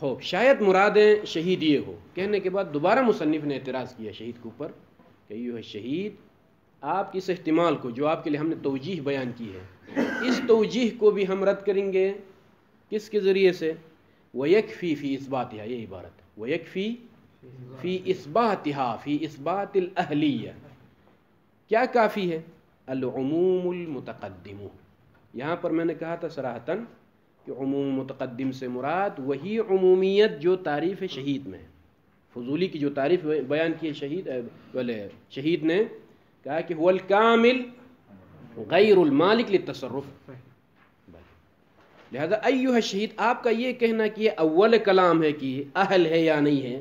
خوب شاید مراد شہید یہ ہو. کہنے کے بعد دوبارہ مصنف نے اعتراض کیا شہید کے اوپر کہ ایھا شہید، آپ اس احتمال کو جو آپ کے لیے ہم نے توجیح بیان کی ہے، اس توجیح کو بھی ہم رد کریں گے. کس کے ذریعے سے؟ وَيَكْفِي فِي إِثْبَاتِهَا، یہ عبارت ہے وَيَكْفِي فِي إِثْبَاتِهَا فِي إِثْبَاتِ الْأَهْلِيَّةِ. کیا کافی ہے؟ العموم المتقدم. یہاں پر میں نے کہا تھا صراحتاً کہ عموم متقدم سے مراد وہی عمومیت جو تعریف شہید میں ہے. فضولی کی جو تعریف بیان کی ہے شہید نے کہا کہ هو الکامل غیر المالک للتصرف. لہذا ایھا الشہید، آپ کا یہ کہنا کہ یہ اول کلام ہے کہ اہل ہے یا نہیں ہے،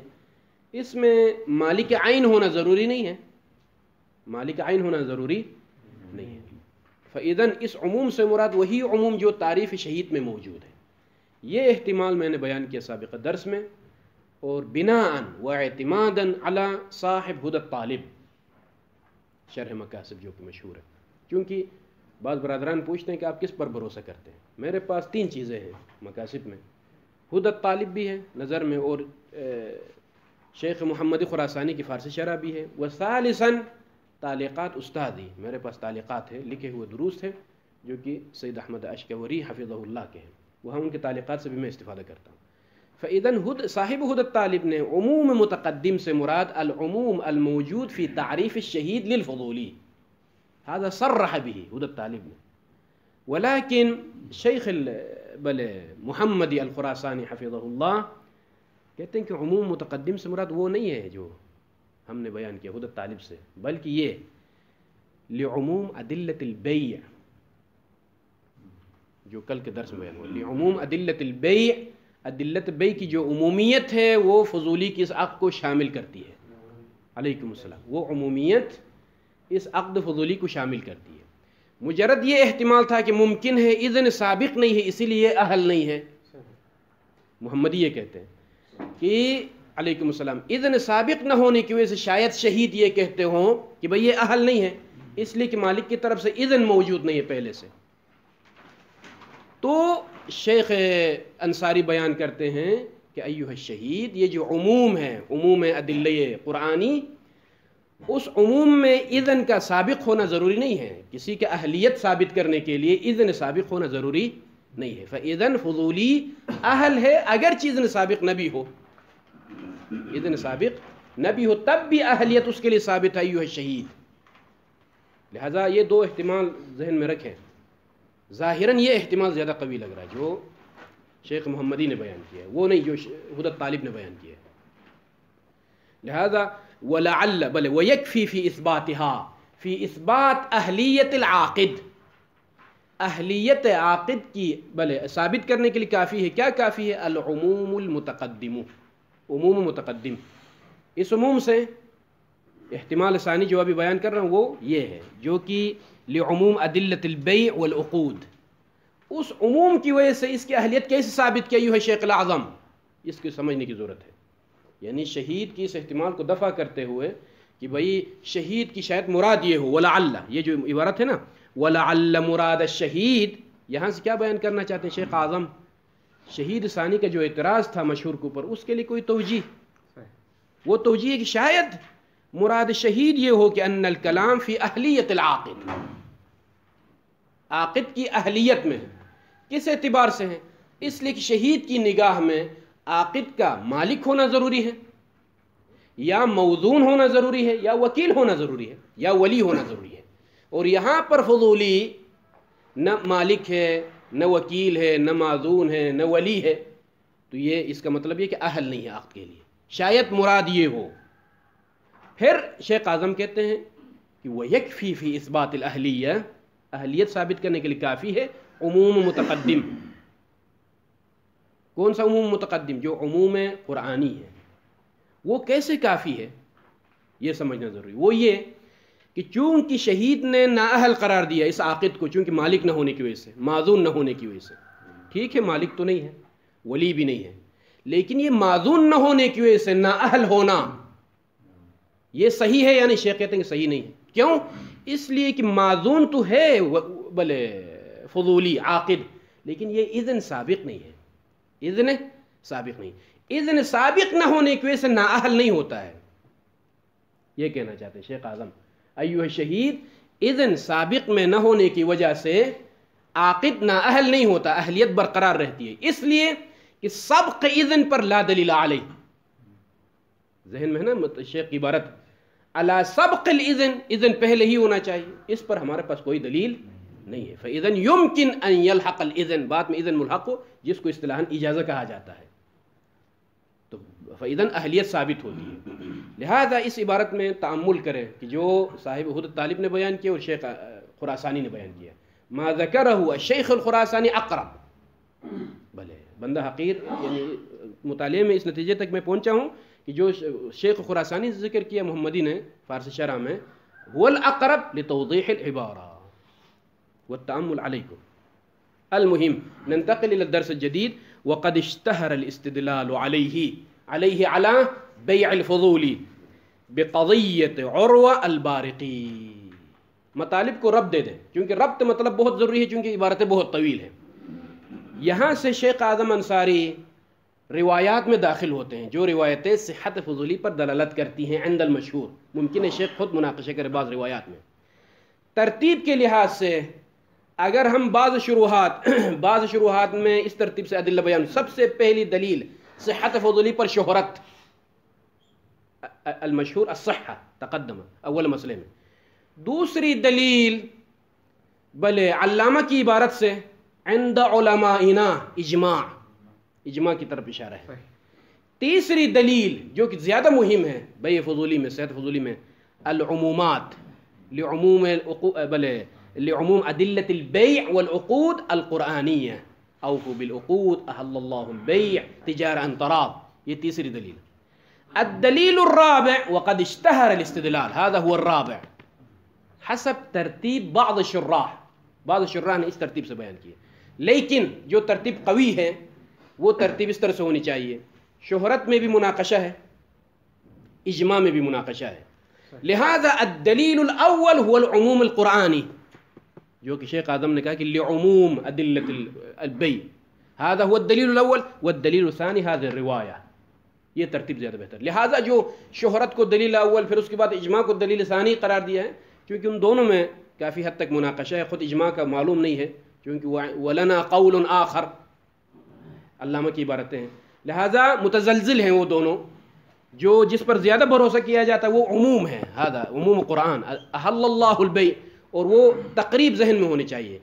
اس میں مالک عین ہونا ضروری نہیں ہے. مالک عین ہونا ضروری نہیں ہے. فإذن اس عموم سے مراد وہی عموم جو تعریف شہید میں موجود ہے. یہ احتمال میں نے بیان کیا سابقہ درس میں، اور بناءً واعتماداً علی صاحب ہدى الطالب، شرح مکاسب جو کہ مشہور ہے. کیونکہ بعض برادران پوچھتے ہیں کہ آپ کس پر بھروسہ کرتے ہیں. میرے پاس 3 چیزیں ہیں مکاسب میں. ہدى الطالب بھی ہے نظر میں، اور شیخ محمد خراسانی کی فارسی شرح بھی ہے. وثالثاً تعلیقات استادی، میرے پاس تعلیقات ہیں، لکھے ہوئے دروس ہیں جو کہ سید احمد اشکوری حفظہ اللہ کے ہیں، وہاں ان کے تعلیقات سے بھی میں استفادہ کرتا ہوں. فإذن صاحب ہدى الطالب نے عموم متقدم سے مراد العموم الموجود فی تعریف الشہید للفضولی، هذا صرح به ہدى الطالب نے. ولیکن شیخ محمد الخراسانی حفظہ اللہ کہتے ہیں کہ عموم متقدم سے مراد وہ نہیں ہے جو ہم نے بیان کیا ہدى الطالب سے، بلکہ یہ لعموم ادلۃ البیع، جو کل کے درس میں بیان ہوا. لعموم ادلۃ البیع، ادلت بیع کی جو عمومیت ہے وہ فضولی کی اس عقد کو شامل کرتی ہے. علیکم السلام. وہ عمومیت اس عقد فضولی کو شامل کرتی ہے. مجرد یہ احتمال تھا کہ ممکن ہے اذن سابق نہیں ہے اسی لیے اہل نہیں ہے. محمدی یہ کہتے ہیں کہ علیکم السلام اذن سابق نہ ہونے کی وجہ سے شاید شہید یہ کہتے ہوں کہ بھئی یہ اہل نہیں ہے، اس لیے کہ مالک کی طرف سے اذن موجود نہیں ہے پہلے سے. تو شیخ انصاری بیان کرتے ہیں کہ ایھا الشہید، یہ جو عموم ہے، عموم ادلہ قرآنی، اس عموم میں اذن کا سابق ہونا ضروری نہیں ہے. کسی کا اہلیت ثابت کرنے کے لیے اذن سابق ہونا ضروری نہیں ہے. فاذن فضولی اہل ہے اگرچہ اذن سابق نہ بھی ہو، اذن سابق نہ بھی ہو تب بھی اہلیت اس کے لیے ثابت ہے ایھا الشہید. لہذا یہ 2 احتمال ذہن میں رکھیں. ظاہراً یہ احتمال زیادہ قوی لگ رہا ہے جو شیخ محمدی نے بیان کیا ہے، وہ نہیں جو ہدى الطالب نے بیان کیا ہے. لہذا ولعل بل ويكفي في اثباتها في اثبات اہلیت العاقد، اہلیت عاقد کی بلے ثابت کرنے کے لیے کافی ہے. کیا کافی ہے؟ العموم المتقدم، عموم متقدم. اس عموم سے احتمال ثانی جو ابھی بیان کر رہا ہوں وہ یہ ہے جو کہ لعموم ادلۃ البیع والعقود. اس عموم کی وجہ سے اس کی اہلیت کیسے ثابت کیا ہے شیخ الاعظم، اس کو سمجھنے کی ضرورت ہے. یعنی شہید کی اس احتمال کو دفع کرتے ہوئے کہ بھئی شہید کی شاید مراد یہ ہو. ولعل، یہ جو عبارت ہے نا ولعل مراد الشہید، یہاں سے کیا بیان کرنا چاہتے ہیں شیخ اعظم؟ شہید ثانی کا جو اعتراض تھا مشہور کے اوپر، اس کے لیے کوئی توجیہ، وہ توجیہ ہے کہ شاید مراد شہید یہ ہو کہ ان الکلام فی اہلیت العاقد، عاقد کی اہلیت میں. کس اعتبار سے ہے؟ اس لیے کہ شہید کی نگاہ میں عاقد کا مالک ہونا ضروری ہے، یا موزون ہونا ضروری ہے، یا وکیل ہونا ضروری ہے، یا ولی ہونا ضروری ہے. اور یہاں پر فضولی نہ مالک ہے، نہ وکیل ہے، نہ موزون ہے، نہ ولی ہے. تو یہ اس کا مطلب یہ کہ اہل نہیں ہے عقد کے لیے. شاید مراد یہ ہو. پھر شیخ اعظم کہتے ہیں کہ وَيَكْفِي فِي إِثْبَاتِ الْأَهْلِيَّةِ، اہلیت ثابت کرنے کے لیے کافی ہے عموم متقدم. کون سا عموم متقدم؟ جو عموم قرآنی ہے. وہ کیسے کافی ہے یہ سمجھنا ضروری. وہ یہ کہ چونکہ شہید نے نااہل قرار دیا اس عاقد کو، چونکہ مالک نہ ہونے کی وجہ سے، معذون نہ ہونے کی وجہ سے. ٹھیک ہے مالک تو نہیں ہے، ولی بھی نہیں ہے، لیکن یہ معذون نہ ہونے کی وجہ سے نااہل ہونا یہ صحیح ہے؟ یعنی شیخ کہتے ہیں کہ صحیح نہیں ہے. کیوں؟ اس لیے کہ معذون تو ہے بلے فضولی عاقد، لیکن یہ اذن سابق نہیں ہے. اذن سابق نہیں. اذن سابق نہ ہونے کی وجہ سے نااہل نہیں ہوتا ہے، یہ کہنا چاہتے ہیں شیخ اعظم. ایھا الشہید، اذن سابق میں نہ ہونے کی وجہ سے عاقد نااہل نہیں ہوتا، اہلیت برقرار رہتی ہے، اس لیے کہ سبق اذن پر لا دلیل علیہ. ذہن میں ہے نا شیخ کی عبارت، علی سبق الاذن، اذن پہلے ہی ہونا چاہیے، اس پر ہمارے پاس کوئی دلیل نہیں ہے. فاذن یمکن ان یلحق الاذن، بعد میں اذن ملحق ہو جس کو اصطلاحاً اجازہ کہا جاتا ہے، تو فاذن اہلیت ثابت ہوتی ہے. لہذا اس عبارت میں تأمل کریں کہ جو صاحب حد طالب نے بیان کیا اور شیخ خراسانی نے بیان کیا. ما ذکرہ الشیخ الخراسانی اقرب، بھلے بندہ حقیر، یعنی مطالعے میں اس نتیجے تک میں پہنچا ہوں کہ جو شیخ خراسانی ذکر کیا محمدی نے فارسی شرح میں، هو الاقرب لتوضیح العبارہ والتأمل علیکم. المهم ننتقل الى الدرس الجديد. وقد اشتهر الاستدلال عليه على بيع الفضول بقضية عروة البارقي. مطالب کو ربط دے دیں، کیونکہ ربط مطلب بہت ضروری ہے، چونکہ عبارتیں بہت طویل ہیں. یہاں سے شیخ اعظم انصاری روایات میں داخل ہوتے ہیں جو روایتیں صحت فضولی پر دلالت کرتی ہیں عند المشہور. ممکن ہے شیخ خود مناقشہ کرے بعض روایات میں. ترتیب کے لحاظ سے اگر ہم بعض شروحات میں اس ترتیب سے ادلہ بیان، سب سے پہلی دلیل صحت فضولی پر شہرت، المشہور الصحہ تقدم اول مسئلے میں. دوسری دلیل بلے علامہ کی عبارت سے عند علمائنا اجماع کی طرف اشارہ ہے. تیسری دلیل جو کہ زیادہ مہم ہے بیع فضولی میں، صحت فضولی میں، العمومات لعموم ادلة البيع والعقود القرآنية، اوفوا بالعقود احل الله البيع تجارة عن تراض. یہ تیسری دلیل. الدلیل الرابع وقد اشتهر الاستدلال، هذا هو الرابع حسب ترتیب بعض الشراح نے اس ترتیب سے بیان کیا، لیکن جو ترتیب قوی ہے وہ ترتیب اس طرح سے ہونی چاہیے. شہرت میں بھی مناقشہ ہے، اجماع میں بھی مناقشہ ہے. لہذا الدلیل الاول هو العموم القرآنی، جو کہ شیخ اعظم نے کہا کہ لعموم ادلة البيع، هذا هو الدلیل الاول، والدلیل الثانی هذه الرواية. یہ ترتیب زیادہ بہتر. لہذا جو شہرت کو دلیل اول، پھر اس کے بعد اجماع کو دلیل ثانی قرار دیا ہے، کیونکہ ان دونوں میں کافی حد تک مناقشہ ہے. خود اجماع کا معلوم نہیں ہے، کیونکہ ولنا قول آخر علامہ کی عبارتیں ہیں. لہذا متزلزل ہیں وہ دونوں. جو جس پر زیادہ بھروسہ کیا جاتا ہے وہ عموم ہے، هذا عموم قرآن احل اللہ البیع، اور وہ تقریب ذہن میں ہونی چاہیے.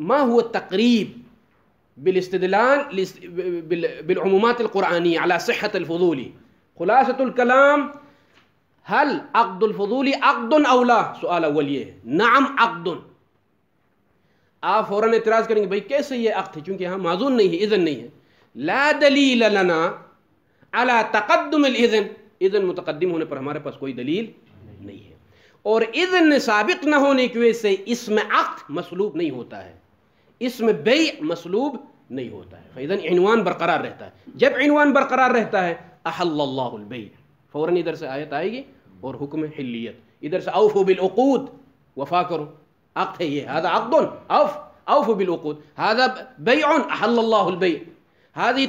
ما هو التقریب بالاستدلال بالعمومات القرآنية على صحة الفضول. خلاصة الكلام، هل عقد الفضول عقد او لا؟ سؤال اول یہ ہے. نعم عقد. آپ فوراً اعتراض کریں گے بھائی کیسے یہ عقد ہے، چونکہ یہاں معذون نہیں ہے، اذن نہیں ہے. لا دلیل لنا على تقدم الاذن، اذن متقدم ہونے پر ہمارے پاس کوئی دلیل نہیں ہے. اور اذن سابق نہ ہونے کی وجہ سے اس میں عقد مسلوب نہیں ہوتا ہے، اس میں بیع مسلوب نہیں ہوتا ہے. فاذن عنوان برقرار رہتا ہے. جب عنوان برقرار رہتا ہے احل اللہ البیع، فوراً ادھر سے آیت آئے گی اور حکم حلیت، ادھر سے اوفوا بالعقود، وفا کرو، عقد ہے یہ، هذا عقد اوفوا بالعقود، هذا بیع احل اللہ البیع، هذه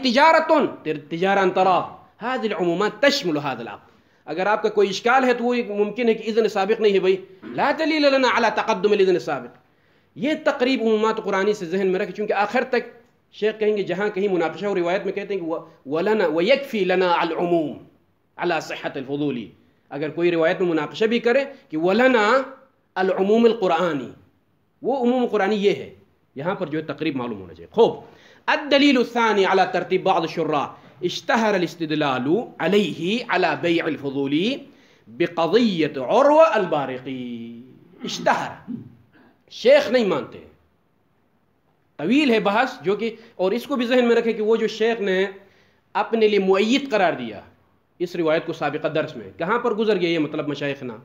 تجارة عن تراض. هذه العمومات تشمل هذا العقد. اگر آپ کا کوئی اشکال ہے تو وہ ممکن ہے کہ اذن سابق نہیں ہے بھائی، لا دلیل لنا على تقدم الاذن السابق. یہ تقریب عمومات قرآنی سے ذہن میں رکھیں، چونکہ آخر تک شیخ کہیں گے جہاں کہیں مناقشہ اور روایت میں کہتے ہیں کہ ولنا ويكفي لنا العموم على صحة الفضول. اگر کوئی روایت میں مناقشہ بھی کرے کہ ولنا العموم القرآنی، وہ عموم قرآنی یہ ہے، یہاں پر جو ہے تقریب معلوم ہونا چاہیے. خوب. الدلیل الثانی على ترتیب بعض الشراح اشتهر الاستدلال عليه على بيع الفضول بقضية عروة البارقي. اشتهر، شیخ نہیں مانتے، طویل ہے بحث جو کہ، اور اس کو بھی ذہن میں رکھے کہ وہ جو شیخ نے اپنے لیے مؤید قرار دیا اس روایت کو سابقہ درس میں، کہاں پر گزر گیا یہ مطلب مشائخنا؟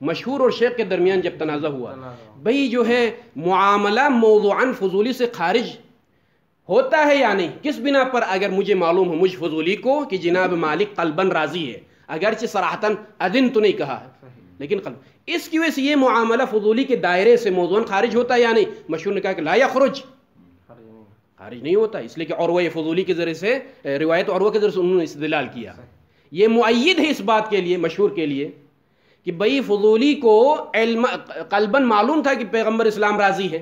مشہور اور شیخ کے درمیان جب تنازع ہوا بھئی جو ہے معاملہ موضوعاً فضولی سے خارج ہوتا ہے یا نہیں، کس بنا پر؟ اگر مجھے معلوم ہو مجھ فضولی کو کہ جناب مالک قلباً راضی ہے، اگرچہ صراحتاً اذن تو نہیں کہا ہے لیکن قلب، اس کی وجہ سے یہ معاملہ فضولی کے دائرے سے موضوعاً خارج ہوتا ہے یا نہیں؟ مشہور نے کہا کہ لا یخرج، خارج نہیں ہوتا، اس لیے کہ عروہ فضولی کے ذریعے سے، روایت عروہ کے ذریعے سے انہوں نے استدلال کیا. یہ مؤید ہے اس بات کے لیے، مشہور کے لیے، کہ بھئی فضولی کو علم قلباً معلوم تھا کہ پیغمبر اسلام راضی ہے،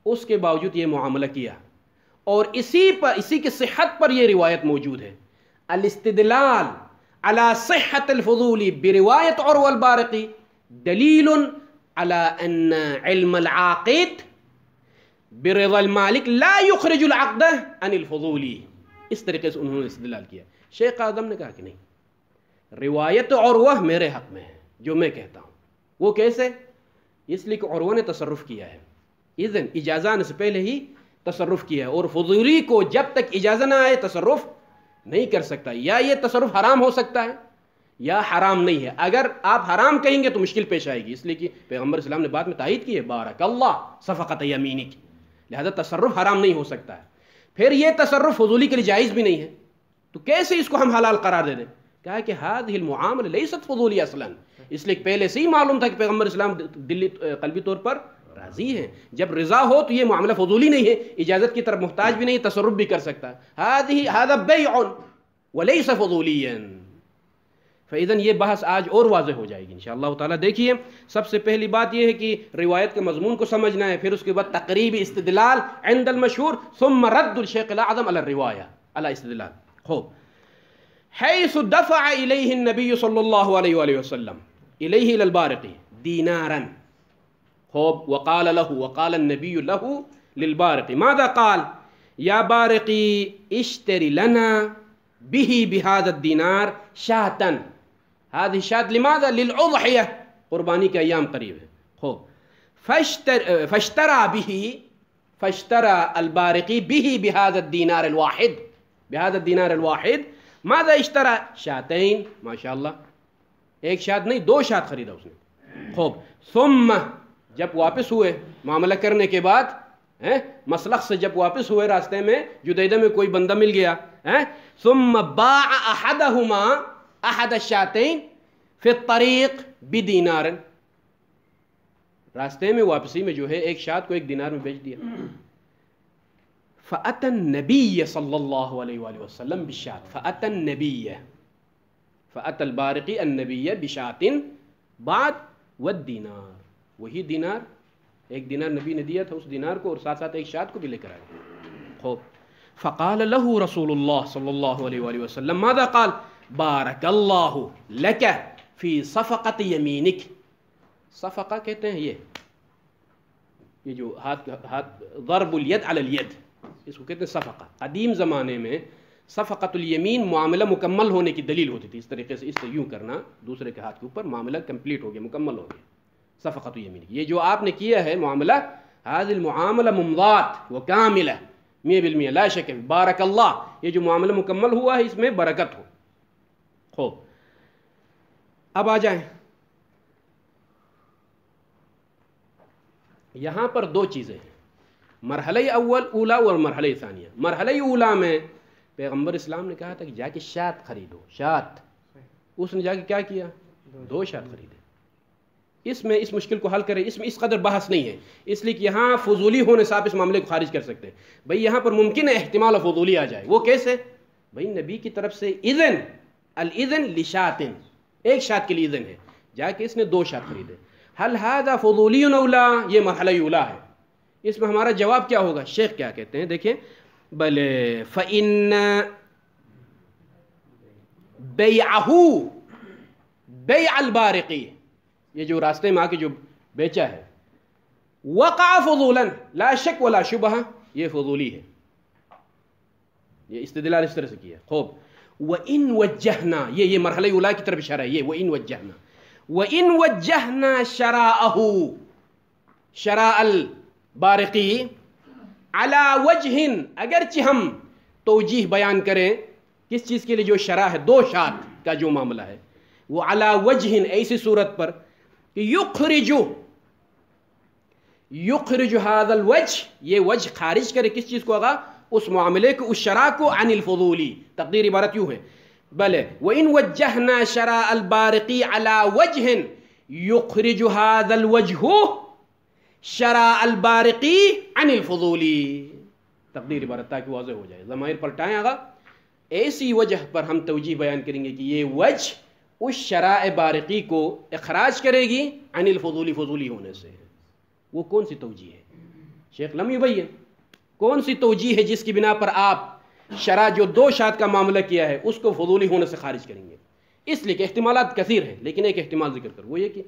اس کے باوجود یہ معاملہ کیا. اور اسی کی صحت پر یہ روایت موجود ہے. الاستدلال على صحة الفضول برواية عروة البارقي دلیل على ان علم العاقد برضا المالک لا يخرج العقد عن الفضولی. اس طریقے سے انہوں نے استدلال کیا. شیخ اعظم نے کہا کہ نہیں، روایت عروہ میرے حق میں ہے جو میں کہتا ہوں. وہ کیسے؟ اس لیے کہ عروہ نے تصرف کیا ہے، اذن اجازہ آنے سے پہلے ہی تصرف کیا ہے، اور فضولی کو جب تک اجازہ نہ آئے تصرف نہیں کر سکتا. یا یہ تصرف حرام ہو سکتا ہے یا حرام نہیں ہے. اگر آپ حرام کہیں گے تو مشکل پیش آئے گی، اس لیے کہ پیغمبر اسلام نے بعد میں تائید کی ہے بارک اللہ صفقت یمینک، لہذا تصرف حرام نہیں ہو سکتا ہے. پھر یہ تصرف فضولی کے لیے جائز بھی نہیں ہے، تو کیسے اس کو ہم حلال قرار دے دیں؟ کہا کہ هذه المعاملہ لیست فضولی اصلا، اس لیے پہلے سے ہی معلوم تھا کہ پیغمبر اسلام قلبی طور پر راضی ہیں. جب رضا ہو تو یہ معاملہ فضولی نہیں ہے، اجازت کی طرف محتاج بھی نہیں، تصرف بھی کر سکتا ہے. هذا بیع وليس فضولیا. فإذن یہ بحث آج اور واضح ہو جائے گی انشاءاللہ تعالیٰ. دیکھیے، سب سے پہلی بات یہ ہے کہ روایت کے مضمون کو سمجھنا ہے، پھر اس کے بعد تقریبی استدلال عند المشہور، ثم رد الشیخ الاعظم على الروایہ على استدلال. خوب، حيث دفع إليه النبي صلى الله عليه وآله وسلم إليه إلى البارقي دينارا. خوب، وقال النبي له للبارقي ماذا قال؟ يا بارقي اشتري لنا به بهذا الدينار شاة. هذه الشاة لماذا؟ للأضحية، قربانی کے ایام قریب ہے. خوب، فاشترى البارقي به بهذا الدينار الواحد، بهذا الدينار الواحد. ماذا اشترى؟ شاتين. ما شاء اللہ، ایک شات نہیں، دو شات خریدا اس نے. خوب، ثم جب واپس ہوئے معاملہ کرنے کے بعد، مسلخ سے جب واپس ہوئے، راستے میں جدیدہ میں کوئی بندہ مل گیا، ثم باع احد الشاتين في الطريق بدينار. راستے میں واپسی میں جو ہے ایک شات کو ایک دینار میں بیچ دیا. فأتى النبي صلى الله عليه وآله وسلم بالشاة. فأتى البارقي النبي بشاة بعد والدینار. وہی دینار، ایک دینار نبی نے دیا تھا اس دینار کو، اور ساتھ ساتھ ایک شات کو بھی لے کر آئے. خوب، فقال له رسول الله صلی اللہ علیہ وآلہ وسلم ماذا قال؟ بارک اللہ لک فی صفقت یمینک. صفقہ کہتے ہیں یہ جو ہاتھ ضرب الید علی الید، اس کو کہتے ہیں صفقہ. قدیم زمانے میں صفقت الیمین معاملہ مکمل ہونے کی دلیل ہوتی تھی. اس طریقے سے، اس سے یوں کرنا دوسرے کے ہاتھ کے اوپر، معاملہ کمپلیٹ ہو گیا، مکمل ہو گیا. صفقت الیمین، یہ جو آپ نے کیا ہے معاملہ، هذه المعاملہ ممضات و کاملہ 100%، لا شک. بارک اللہ، یہ جو معاملہ مکمل ہوا ہے اس میں برکت ہو. خوب، اب آ جائیں، یہاں پر دو چیزیں ہیں، مرحلہ اولا اور مرحلہ ثانیہ. مرحلہ اولا میں پیغمبر اسلام نے کہا تھا کہ جا کے شات خریدو، شات. اس نے جا کے کیا کیا؟ دو شات خریدے. اس میں اس مشکل کو حل کرے، اس میں اس قدر بحث نہیں ہے، اس لیے کہ یہاں فضولی ہونے سے آپ اس معاملے کو خارج کر سکتے ہیں. بھئی یہاں پر ممکن ہے احتمال فضولی آ جائے. وہ کیسے؟ بھئی نبی کی طرف سے اذن، الاذن لشاتن، ایک شات کے لیے اذن ہے، جا کے اس نے دو شات خریدے. هل هذا فضولی اولا؟ یہ مرحلہ اولا ہے. اس میں ہمارا جواب کیا ہوگا؟ شیخ کیا کہتے ہیں، دیکھیں، بل فإن بیعہ بیع البارقی، یہ جو راستے میں آ کے جو بیچا ہے، وقع فضولا لا شک ولا شبہ، یہ فضولی ہے. یہ استدلال اس طرح سے کیا. خوب، وَإِن وَجَّهْنَا، یہ مرحلہ اولا کی طرف اشارہ ہے. یہ وَإِن وَجَّهْنَا، وَإِن وَجَّهْنَا شَرَاءَهُ، شراء البارقی عَلَى وَجْهٍ، اگرچہ ہم توجیح بیان کریں کس چیز کے لیے جو شرع ہے، دو شات کا جو معاملہ ہے، وہ عَلَى وَجْهٍ، ایسی صورت پر کہ یخرج هذا الوجہ، یہ وجہ خارج کرے کس چیز کو؟ آگا اس معاملے کو، اس شرع کو، عن الفضولی. تقدیر عبارت یوں ہے، بلے وَإِن وَجَّهْنَا شَرَاءَ الْبَارِقِ عَلَى وَجْهٍ يُخْرِجُ هَذَا الْوَجْهُ شَرَاءَ الْبَارِقِ عَنِ الْفُضُولِ. تقدیر عبارت تاکہ واضح ہو جائے. ضمائر پلٹائیں آگا. ایسی وجہ پر ہم توجیہ بیان کریں گے کہ یہ وجہ اس شرع بارقی کو اخراج کرے گی عن الفضولی، فضولی ہونے سے. وہ کون سی توجیہ ہے؟ شیخ لم یبین کون سی توجیہ ہے جس کی بنا پر آپ شرع جو 2 شاد کا معاملہ کیا ہے اس کو فضولی ہونے سے خارج کریں گے. اس لیے کہ احتمالات کثیر ہیں، لیکن ایک احتمال ذکر کر، وہ یہ کہ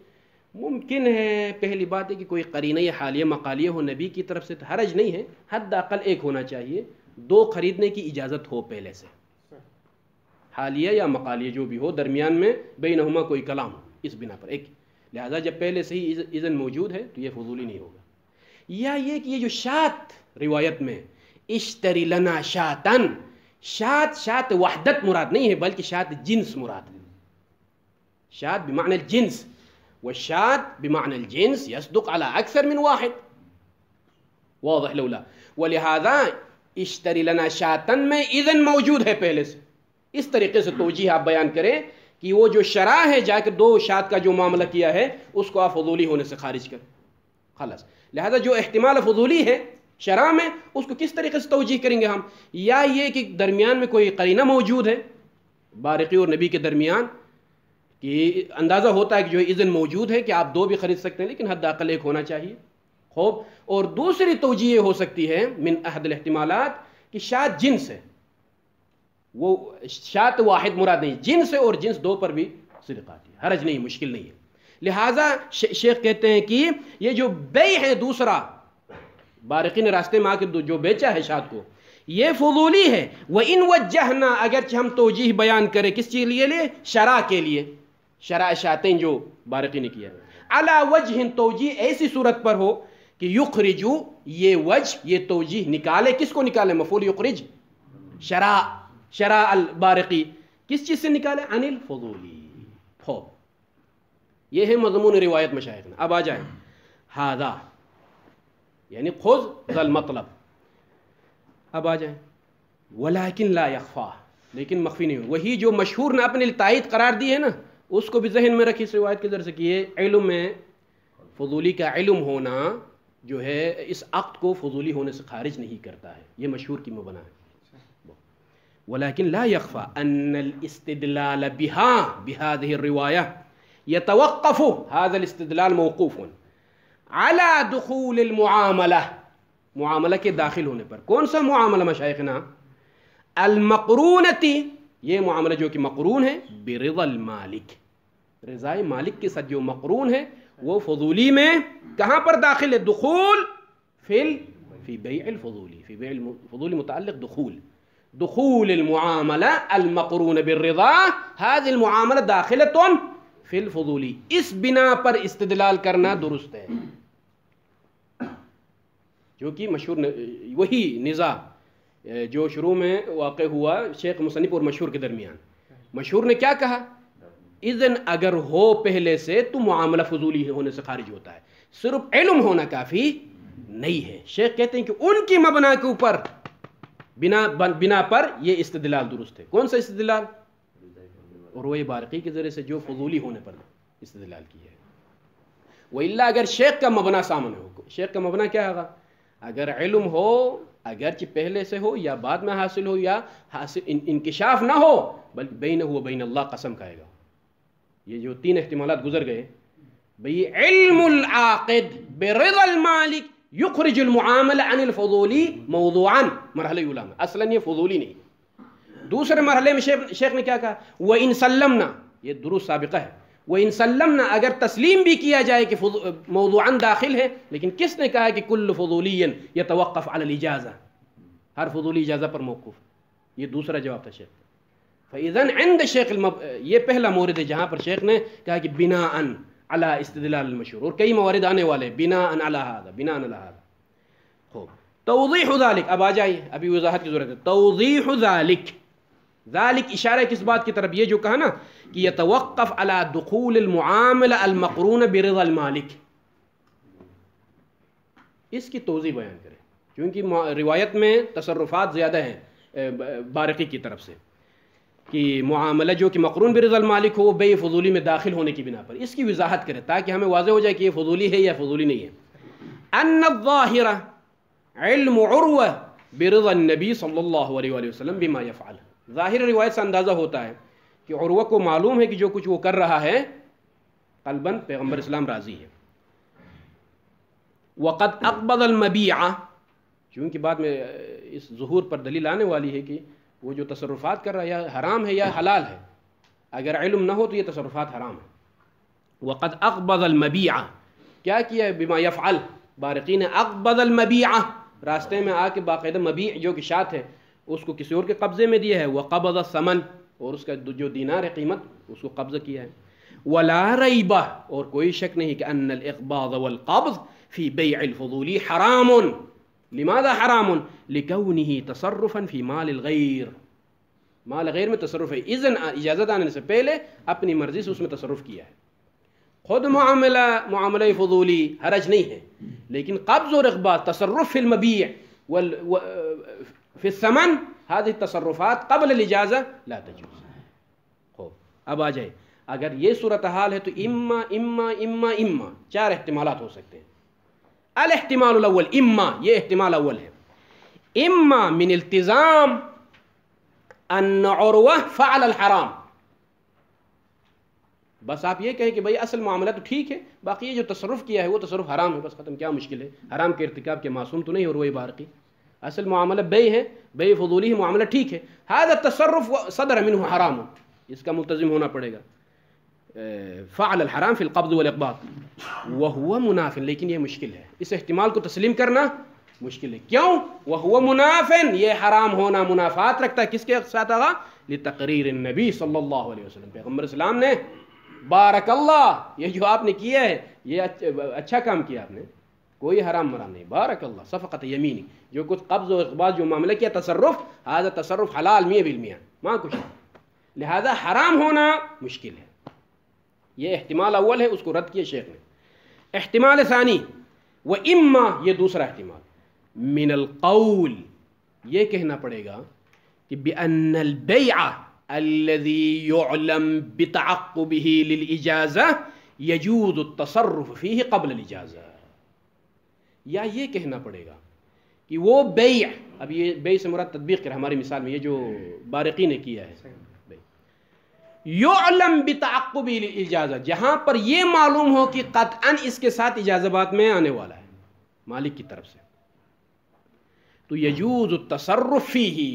ممکن ہے، پہلی بات ہے کہ کوئی قرینہ یا حالیہ مقالیہ ہو نبی کی طرف سے، تو حرج نہیں ہے، حد اقل ایک ہونا چاہیے، 2 خریدنے کی اجازت ہو پہلے سے، حالیہ یا مقالیہ جو بھی ہو، درمیان میں بینہما کوئی کلام ہو اس بنا پر ایک. لہذا جب پہلے سے ہی اذن موجود ہے تو یہ فضولی نہیں ہوگا. یا یہ کہ یہ جو شات روایت میں اشتری لنا شاتن، شات وحدت مراد نہیں ہے بلکہ شات جنس مراد ہے. شات بمعنى الجنس، والشات بمعنى الجنس يصدق على أكثر من واحد. واضح لولا. ولهذا اشتری لنا شاتن میں اذن موجود ہے پہلے سے. اس طریقے سے توجیہ آپ بیان کریں کہ وہ جو شرع ہے جا کر 2 شات کا جو معاملہ کیا ہے اس کو آپ فضولی ہونے سے خارج کریں. خلاص. لہذا جو احتمال فضولی ہے شرع میں اس کو کس طریقے سے توجیہ کریں گے ہم؟ یا یہ کہ درمیان میں کوئی قرینہ موجود ہے بارقی اور نبی کے درمیان، کہ اندازہ ہوتا ہے کہ جو اذن موجود ہے کہ آپ 2 بھی خرید سکتے ہیں، لیکن حد اقل ایک ہونا چاہیے. خوب. اور دوسری توجیہ ہو سکتی ہے من احد الاحتمالات کہ شات جنس ہے، وہ شات واحد مراد نہیں، جنس ہے، اور جنس 2 پر بھی صدق آتی ہے، حرج نہیں، مشکل نہیں ہے. لہٰذا شیخ کہتے ہیں کہ یہ جو بیع ہے دوسرا، بارقی نے راستے میں آ کے جو بیچا ہے شات کو، یہ فضولی ہے. وَإِن وَجَّهْنَا اگرچہ ہم توجیہ بیان کریں کس چیز لیے؟ شرع کے لیے، شرع شاتین جو بارقی نے کیا. عَلَى وَجْهٍ توجیہ ایسی صورت پر ہو کہ یخرجو، یہ وجہ یہ توجیہ نکالے، کس کو نکالے؟ مفعول یخرج، شرع البارقی کس چیز سے نکالے؟ عن الفضولی. ہو یہ ہے مضمون روایت مشائخنا. اب آ جائیں ہذا یعنی خذ ذا المطلب. اب آ جائیں ولیکن لا یخفا، لیکن مخفی نہیں ہو. وہی جو مشہور نے اپنے تائید قرار دی ہے نا، اس کو بھی ذہن میں رکھی اس روایت کے ذریعے سے کہ یہ علم میں فضولی کا علم ہونا جو ہے اس عقد کو فضولی ہونے سے خارج نہیں کرتا ہے. یہ مشہور کی مبنا ہے. ولیکن لا یخفا ان الاستدلال بهذه الروایہ یتوقف، هذا الاستدلال موقوف على دخول المعاملہ، معاملہ کے داخل ہونے پر. کون سا معاملہ مشائخنا؟ المقرونتی، یہ معاملہ جو کہ مقرون ہے برضا المالک، رضائے مالک کے ساتھ جو مقرون ہے وہ فضولی میں کہاں پر داخل ہے؟ دخول فی بیع الفضولی، فی بیع الفضولی متعلق دخول المعاملہ المقرون بالرضا، هذه المعاملہ داخلۃ فی الفضولی. اس بنا پر استدلال کرنا درست ہے، جو کہ مشہور وہی نزاع جو شروع میں واقع ہوا شیخ مصنف اور مشہور کے درمیان. مشہور نے کیا کہا؟ اذن اگر ہو پہلے سے تو معاملہ فضولی ہونے سے خارج ہوتا ہے، صرف علم ہونا کافی نہیں ہے. شیخ کہتے ہیں کہ ان کی مبنا کے اوپر بنا پر یہ استدلال درست ہے. کون سا استدلال؟ روح بارقی کے ذریعے سے جو فضولی ہونے پر استدلال کی ہے. وَإِلَّا اگر شیخ کا مبنا سامنے ہو، شیخ کا مبنا کیا ہوگا؟ اگر علم ہو، اگرچہ پہلے سے ہو یا بعد میں حاصل ہو یا حاصل انکشاف نہ ہو، بلکہ بینہ و بین اللہ قسم کھائے گا. یہ جو 3 احتمالات گزر گئے بھئی، علم العاقد برضا المالک یخرج المعاملہ عن الفضولی موضوعا، مرحلہ اولا میں اصلا یہ فضولی نہیں. دوسرے مرحلے میں شیخ نے کیا کہا؟ وَإِن سَلَّمْنَا، یہ درست سابقہ ہے. وَإِن سَلَّمْنَا اگر تسلیم بھی کیا جائے کہ موضوعاً داخل ہے، لیکن کس نے کہا کہ کل فضولی یتوقف علی الاجازہ، ہر فضولی اجازہ پر موقوف. یہ دوسرا جواب تھا شیخ. فَإِذَنْ عند شیخ یہ پہلا مورد ہے جہاں پر شیخ نے کہا کہ بناءً علی استدلال المشہور، اور کئی موارد آنے والے بناءً علی هذا، بناءً علی هذا. خوب. توضیح ذالک، اب آ جائیے، ابھی وضاحت کی ضرورت ہے. توضیح ذالک، ذالک اشارہ کس بات کی طرف؟ یہ جو کہا نا کہ یتوقف علی دخول المعاملہ المقرون برضا المالک، اس کی توضیح بیان کریں، کیونکہ روایت میں تصرفات زیادہ ہیں بارقی کی طرف سے کہ معاملہ جو کہ مقرون برضا المالک ہو وہ بیع فضولی میں داخل ہونے کی بنا پر. اس کی وضاحت کریں تاکہ ہمیں واضح ہو جائے کہ یہ فضولی ہے یا فضولی نہیں ہے. ان الظاہر علم عروہ برضا النبی صلی اللہ علیہ وآلہ وسلم بما یفعل. ظاہر روایت سے اندازہ ہوتا ہے کہ عروہ کو معلوم ہے کہ جو کچھ وہ کر رہا ہے قلباً پیغمبر اسلام راضی ہے. وقد اقبض المبیع، چونکہ بعد میں اس ظہور پر دلیل آنے والی ہے کہ وہ جو تصرفات کر رہا ہے یا حرام ہے یا حلال ہے، اگر علم نہ ہو تو یہ تصرفات حرام ہے. وقد اقبض المبیع، کیا کیا ہے؟ بما یفعل، بارقین اقبض المبیع، راستے میں آ کے باقاعدہ مبیع جو کہ شات ہے اس کو کسی اور کے قبضے میں دیا ہے. وقبض الثمن، اور اس کا جو دینار ہے قیمت اس کو قبضہ کیا ہے. ولا ریب، اور کوئی شک نہیں کہ ان الاقباض والقبض فی بیع الفضول حرام. لماذا حرام؟ لکونہ تصرفا فی مال الغیر، مال غیر میں تصرف ہے، اجازت آنے سے پہلے اپنی مرضی سے اس میں تصرف کیا ہے. خود معاملہ فضولی حرج نہیں ہے، لیکن قبض اور اقباض تصرف فی المبیع فی الثمن، هذه التصرفات قبل الاجازہ لا تجوز. خوب اب آ جائے، اگر یہ صورتحال ہے تو اما اما اما اما چار احتمالات ہو سکتے ہیں. الاحتمال الاول، اما یہ احتمال اول ہے، اما من التزام ان عروہ فعل الحرام. بس آپ یہ کہیں کہ بھئی اصل معاملہ تو ٹھیک ہے، باقی یہ جو تصرف کیا ہے وہ تصرف حرام ہے، بس ختم، کیا مشکل ہے، حرام کے ارتکاب کے معصوم تو نہیں اور وہی بارقی، اصل معاملہ بے ہے، بے فضولی ہے، معاملہ ٹھیک ہے. هذا التصرف صدر منه حرام، اس کا ملتزم ہونا پڑے گا. فعل الحرام فی القبض والاقباض وهو مناف، لیکن یہ مشکل ہے، اس احتمال کو تسلیم کرنا مشکل ہے. کیوں؟ وهو مناف، یہ حرام ہونا منافات رکھتا ہے کس کے ساتھ؟ آگا لتقریر النبی صلی اللہ علیہ وسلم، پیغمبر اسلام نے بارک اللہ، یہ جو آپ نے کیا ہے یہ اچھا کام کیا آپ نے، کوئی حرام مرام نہیں، بارک اللہ، صفقت یمینی، جو کچھ قبض و اقباض جو معاملہ کیا تصرف، هذا تصرف حلال 100%، ماں کچھ نہیں، لہذا حرام ہونا مشکل ہے. یہ احتمال اول ہے، اس کو رد کیا شیخ نے. احتمال ثانی، و اما، یہ دوسرا احتمال، من القول، یہ کہنا پڑے گا کہ بأن البیع الذي يعلم بتعقبه للإجازة يجوز التصرف فيه قبل الإجازة. یا یہ کہنا پڑے گا کہ وہ بیع، اب یہ بیع سے مراد تطبیق کر ہماری مثال میں یہ جو بارقی نے کیا ہے، یعلم بتعقبه للإجازة، جہاں پر یہ معلوم ہو کہ قطعاً اس کے ساتھ اجازہ بات میں آنے والا ہے مالک کی طرف سے، تو یجوز التصرف فیہ،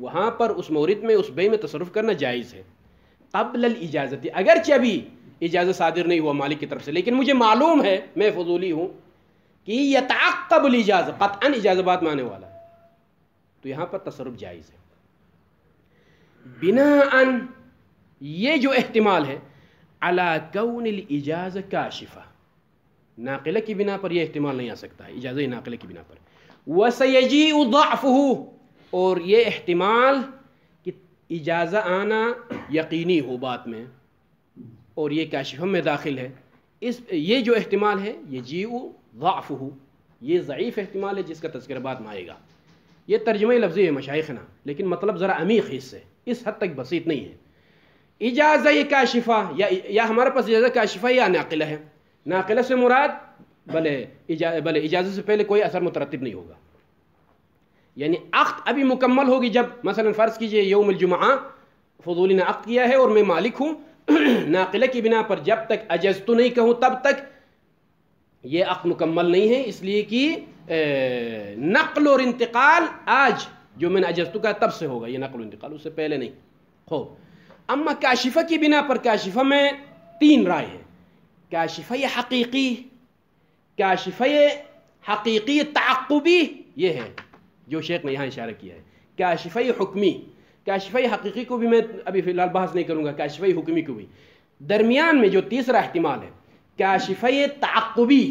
وہاں پر اس مورد میں اس بیع میں تصرف کرنا جائز ہے قبل الاجازت، اگرچہ ابھی اجازت صادر نہیں ہوا مالک کی طرف سے، لیکن مجھے معلوم ہے، میں فضولی ہوں، کہ یتعقب الاجازہ، قطعاً اجازت بات میں آنے والا ہے، تو یہاں پر تصرف جائز ہے. بناءً، یہ جو احتمال ہے، علی کون الاجازہ کاشفہ، ناقلہ کی بنا پر یہ احتمال نہیں آ سکتا ہے، اجازہ ناقلہ کی بنا پر. وَسَيَجِيءُ ضَعْفُهُ، اور یہ احتمال کہ اجازہ آنا یقینی ہو بات میں اور یہ کاشفہ میں داخل ہے، یہ جو احتمال ہے یجیء ضعفہ، یہ ضعیف احتمال ہے جس کا تذکرہ بعد میں آئے گا. یہ ترجمہ لفظی ہے مشائخنا، لیکن مطلب ذرا عمیق اس سے، اس حد تک بسیط نہیں ہے. اجازہ کاشفہ، یا ہمارے پاس اجازہ کاشفہ یا ناقلہ ہے. ناقلہ سے مراد بلے اجازت سے پہلے کوئی اثر مترتب نہیں ہوگا، یعنی عقد ابھی مکمل ہوگی جب مثلا فرض کیجئے یوم الجمعہ فضولی نے عقد کیا ہے اور میں مالک ہوں، ناقلہ کی بنا پر جب تک اجزتو نہیں کہوں تب تک یہ عقد مکمل نہیں ہے، اس لیے کہ نقل اور انتقال آج جو میں نے اجزتو کا تب سے ہوگا، یہ نقل و انتقال اس سے پہلے نہیں ہو. اما کاشفہ کی بنا پر، کاشفہ میں تین رائے ہیں، کاشفہ حقیقی، کاشفہ حقیقی تعقبی، یہ ہے جو شیخ نے یہاں اشارہ کیا ہے. کاشفہ حکمی، کاشفہ حقیقی کو بھی میں ابھی فی الحال بحث نہیں کروں گا، کاشفہ حکمی کو بھی. درمیان میں جو تیسرا احتمال ہے، کاشفہ تعقبی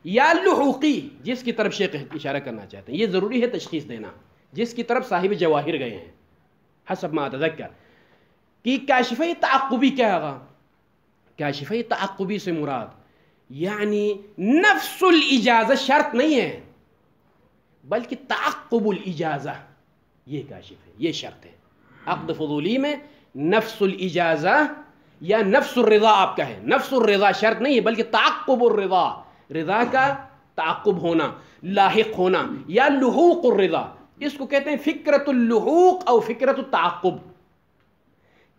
یا لحوقی، جس کی طرف شیخ اشارہ کرنا چاہتے ہیں، یہ ضروری ہے تشخیص دینا، جس کی طرف صاحب جواہر گئے ہیں حسب ما اتذکر، کہ کاشفہ تعقبی کیا ہوگا. کاشفہ تعقبی سے مراد یعنی نفس الاجازہ شرط نہیں ہے، بلکہ تعقب الاجازہ، یہ کاشف ہے، یہ شرط ہے. عقد فضولی میں نفس الاجازہ یا نفس الرضا آپ کا ہے، نفس الرضا شرط نہیں ہے بلکہ تعقب الرضا، رضا کا تعقب ہونا، لاحق ہونا، یا لحوق الرضا، اس کو کہتے ہیں فکرت اللحوق اور فکرت التعقب.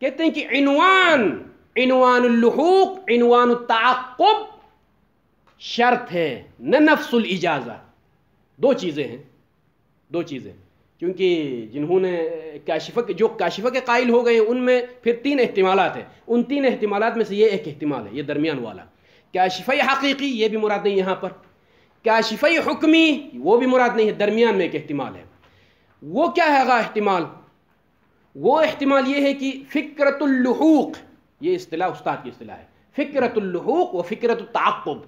کہتے ہیں کہ عنوان اللحوق عنوان التعقب شرط ہے نہ نفس الاجازہ. دو چیزیں کیونکہ جنہوں نے جو کاشفہ کے قائل ہو گئے ان میں پھر 3 احتمالات ہیں. ان 3 احتمالات میں سے یہ ایک احتمال ہے، یہ درمیان والا. کاشفہ حقیقی یہ بھی مراد نہیں یہاں پر، کاشفہ حکمی وہ بھی مراد نہیں ہے، درمیان میں ایک احتمال ہے. وہ کیا ہے گا احتمال؟ وہ احتمال یہ ہے کہ فکرت اللحوق، یہ اصطلاح استاد کی اصطلاح ہے، فکرت اللحوق و فکرت التعقب.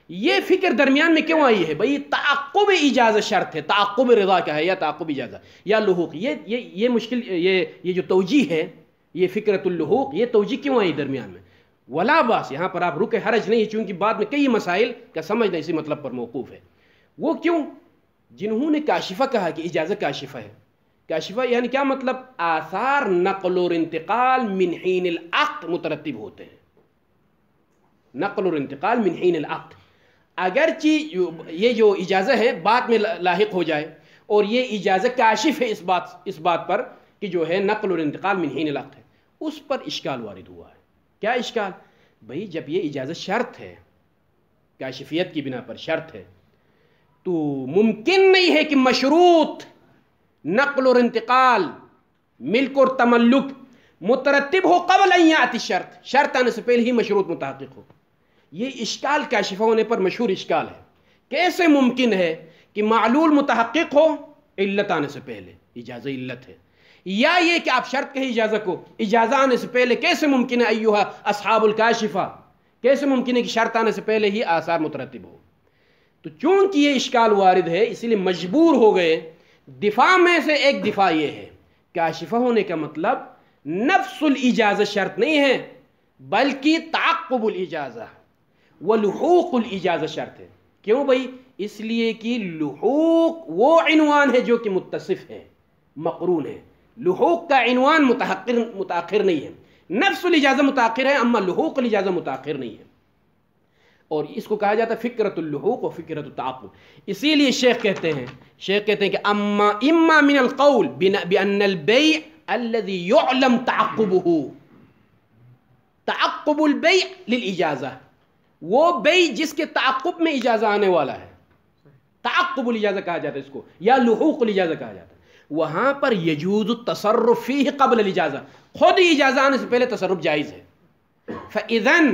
یہ فکر درمیان میں کیوں آئی ہے؟ بھئی تعقب اجازت شرط ہے. تعقب رضا کا ہے یا تعقب اجازت یا لحوق. یہ مشکل، یہ جو توجیہ ہے، یہ فکرت اللحوق، یہ توجیہ کیوں آئی درمیان میں؟ ولا باس، یہاں پر آپ رکے، حرج نہیں، چونکہ بعد میں کئی مسائل کا سمجھنا اسی مطلب پر موقوف ہے. وہ کیوں؟ جنہوں نے کاشفہ کہا کہ اجازت کاشفہ ہے. کاشفہ یعنی کیا مطلب؟ آثار نقل اور انتقال من حین العقد مترتب ہوتے ہیں. نقل اور انتقال من حین العقد، اگرچہ یہ جو اجازت ہے بعد میں لاحق ہو جائے، اور یہ اجازت کاشف ہے اس بات پر کہ جو ہے نقل اور انتقال من حین العقد ہے، اس پر اشکال وارد ہوا ہے. کیا اشکال؟ بھئی جب یہ اجازت شرط ہے، کاشفیت کی بنا پر شرط ہے، تو ممکن نہیں ہے کہ مشروط نقل اور انتقال، ملک اور تملک مترتب ہو قبل ان یاتی شرط، شرط آنے سے پہلے ہی مشروط متحقق ہو. یہ اشکال کاشفہ ہونے پر مشہور اشکال ہے. کیسے ممکن ہے کہ معلول متحقق ہو علت آنے سے پہلے؟ اجازت علت ہے. یا یہ کہ آپ شرط کہیں اجازت کو، اجازت آنے سے پہلے کیسے ممکن ہے ایھا اصحاب الکاشفہ، کیسے ممکن ہے کہ شرط آنے سے پہلے ہی آثار مترتب ہو؟ تو چونکہ یہ اشکال وارد ہے، اسی لیے مجبور ہو گئے. دفاع میں سے ایک دفاع یہ ہے، کاشفہ ہونے کا مطلب نفس الاجازت شرط نہیں ہے، بلکہ تعقب الاجازہ ولحوق الاجازت شرط ہے. کیوں بھائی؟ اس لیے کہ لحوق وہ عنوان ہے جو کہ متصف ہے، مقرون ہے. لحوق کا عنوان متاخر نہیں ہے. نفس الاجازہ متاخر ہے، اما لحوق الاجازہ متاخر نہیں ہے. اور اس کو کہا جاتا ہے فکرت اللحوق و فکرت التعقب. اسی لیے شیخ کہتے ہیں کہ اما من القول بان البيع الذي يعلم تعقبه، تعقب البيع للاجازہ، وہ بیع جس کے تعقب میں اجازہ آنے والا ہے، تعقب الاجازہ کہا جاتا ہے اس کو، یا لحوق الاجازہ کہا جاتا ہے. وہاں پر یجوز التصرف فیہ قبل الاجازہ، خود اجازہ آنے سے پہلے تصرف جائز ہے. فاذن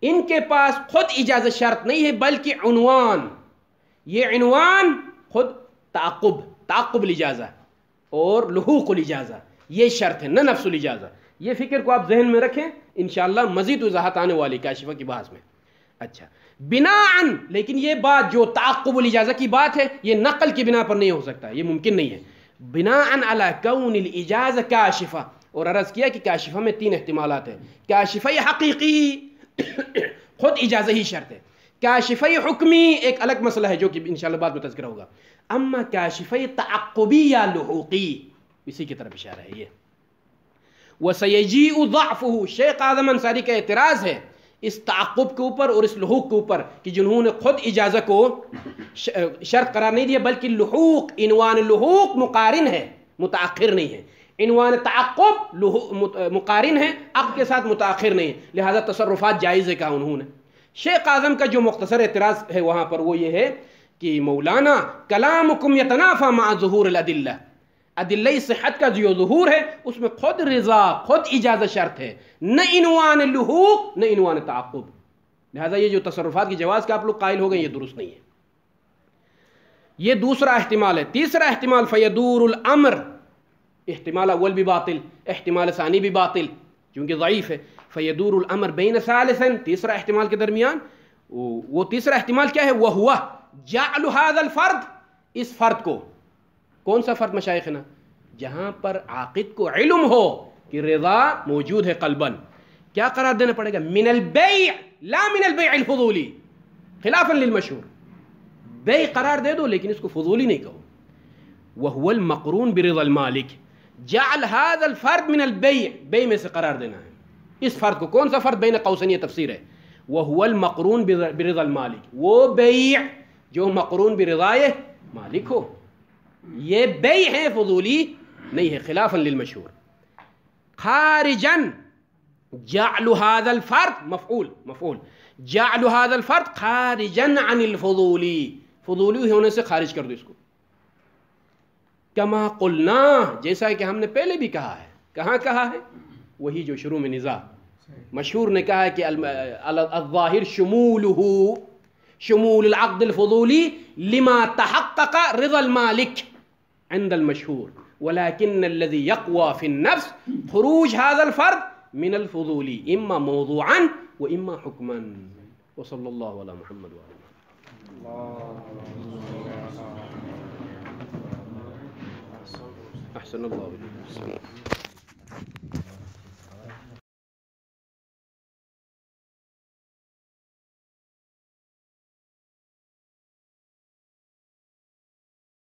ان کے پاس خود اجازت شرط نہیں ہے، بلکہ عنوان، یہ عنوان خود تعقب الاجازہ اور لحوق الاجازہ یہ شرط ہے، نہ نفس الاجازہ. یہ فکر کو آپ ذہن میں رکھیں، انشاءاللہ مزید وضاحت آنے والی کاشفہ کی بحث میں. اچھا، بناءً، لیکن یہ بات جو تعقب الاجازہ کی بات ہے، یہ نقل کی بنا پر نہیں ہو سکتا، یہ ممکن نہیں ہے. بناءً علی کون الاجازہ کاشفہ، اور عرض کیا کہ کاشفہ میں 3 احتمالات ہیں. کاشفہ حقیقی خود اجازہ ہی شرط ہے. کاشفہ حکمی ایک الگ مسئلہ ہے جو کہ انشاءاللہ بعد میں تذکرہ ہوگا. اما کاشفہ تعقبی یا لحوقی، اسی کی طرف اشارہ ہے یہ. وَسَيَجِيءُ ضَعْفُهُ، شیخ اعظم انصاری کا اعتراض ہے اس تعقب کے اوپر اور اس لحوق کے اوپر کہ جنہوں نے خود اجازہ کو شرط قرار نہیں دیا، بلکہ لحوق، عنوان لحوق مقارن ہے، متاخر نہیں ہے. عنوان تعقب مقارن ہے، عقد کے ساتھ متاخر نہیں، لہذا تصرفات جائز ہے کہا انہوں نے. شیخ اعظم کا جو مختصر اعتراض ہے وہاں پر وہ یہ ہے کہ مولانا کلامکم یتنافی مع ظہور الادلہ، ادلہ صحت کا جو ظہور ہے اس میں خود رضا، خود اجازت شرط ہے، نہ عنوان لحوق نہ عنوان تعقب. لہذا یہ جو تصرفات کی جواز کا آپ لوگ قائل ہو گئے، یہ درست نہیں ہے. یہ دوسرا احتمال ہے. تیسرا احتمال فیدور الامر، احتمال اول بھی باطل، احتمال ثانی بھی باطل کیونکہ ضعیف ہے. فیدور الامر بین ثالثاً، تیسرا احتمال کے درمیان. وہ تیسرا احتمال کیا ہے؟ وہو جعل هذا الفرد، اس فرد کو، کون سا فرد مشائخنا؟ جہاں پر عاقد کو علم ہو کہ رضا موجود ہے قلباً، کیا قرار دینا پڑے گا؟ من البیع لا من البیع الفضولی، خلافاً للمشہور. بیع قرار دے دو لیکن اس کو فضولی نہیں کہو. وهو المقرون برضا المالک، جعل هذا الفرد من البیع، بیع میں سے قرار دینا ہے اس فرد کو. کون سا فرد؟ بین قوسین یہ تفسیر ہے. وهو المقرون برضا المالک، وہ بیع جو مقرون برضائے مالک ہو. یہ بے ہے، فضولی نہیں ہے، خلافا للمشہور. خارجا جعل هذا الفرد مفعول جعل هذا الفرد خارجا عن الفضولی، فضولی ہونے سے خارج کر دو اس کو. کما قلنا، جیسا کہ ہم نے پہلے بھی کہا ہے. کہاں کہا ہے؟ وہی جو شروع میں نزاع مشہور نے کہا ہے کہ الظاہر شمول العقد الفضولی لما تحقق رضا المالک عند المشهور، ولكن الذي يقوى في النفس خروج هذا الفرد من الفضول إما موضوعا وإما حكما. وصلى الله على محمد وعلى آله. أحسن الله إليكم.